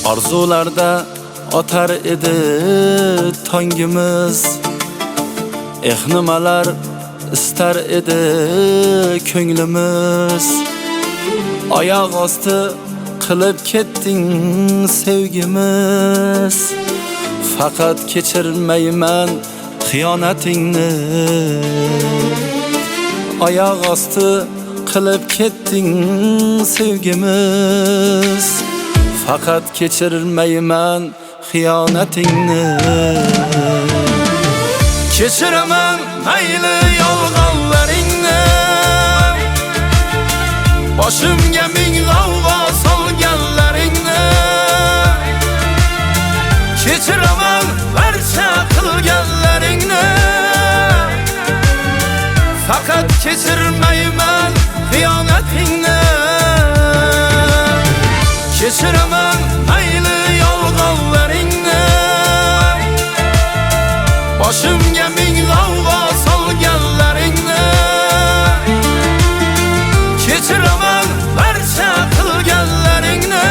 Arzularda atar edi tongimiz, nimalar istar edi ko'nglimiz. Oyoq osti qilib ketding sevgimiz, faqat kechirmayman xiyonatingni. Oyoq osti qilib ketding sevgimiz, faqat kechirmayman xiyonatingni. Kechiraman mayli yolg'onlaringni, boshimga ming g'avg'o solganlaringni. Kechiraman barcha qilganlaringni, faqat kechirmayman xiyonatingni. Kechiraman mayli yolg'onlaringni, boshimga ming g'avg'o solganlaringni. Kechiraman barcha qilganlaringni,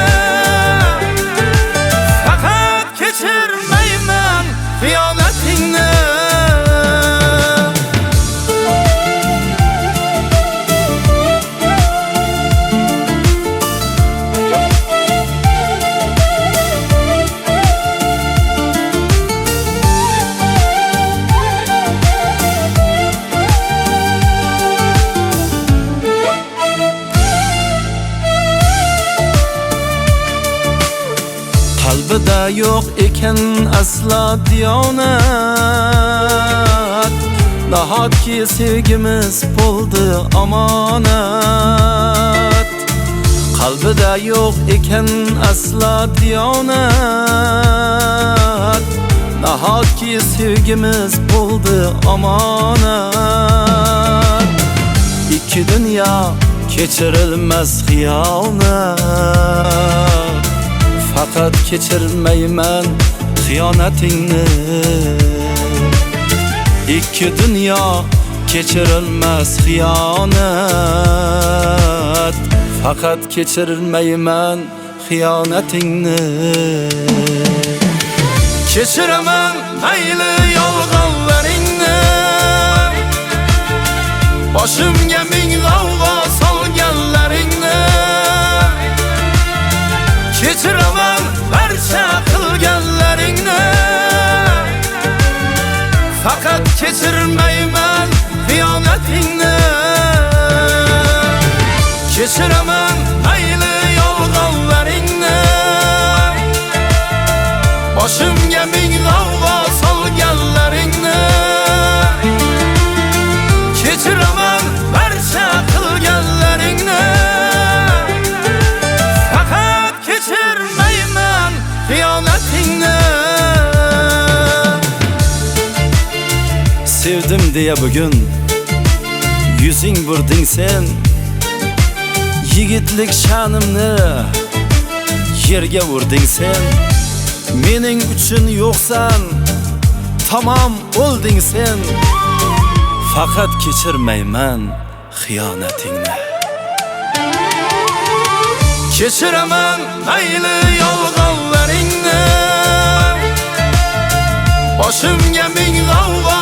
faqat kechirmayman xiyonatingni. Qalbida yo'q ekan aslo diyonat, nahotki sevgimiz bo'ldi omonat. Qalbida yo'q ekan aslo diyonat, nahotki sevgimiz bo'ldi omonat. Ikki dunyo kechirilmas xiyonat, faqat kechirmayman xiyonatingni. Ikki dunyo kechirilmas xiyonat, faqat kechirmayman xiyonatingni. Kechiraman mayli yolg'onlaringni, boshimga ming g'avg'o solganlaringni. Kechiraman barcha qilganlaringni, faqat kechirmayman xiyonatingni. Kechiraman mayli yolg'onlaringni, boshimga ming g'avg'o solganlaringni. Kechiraman barcha qilganlaringni, faqat kechirmayman xiyonatingni. Sevdim deya bugun yuzing burding sen, yigitlik sha'nimni yerga urding sen. Mening uchun yo'qsan, tamom o'lding sen, faqat kechirmayman xiyonatingni. Kechiraman mayli yolg'onlaringni, boshimga ming g'avg'o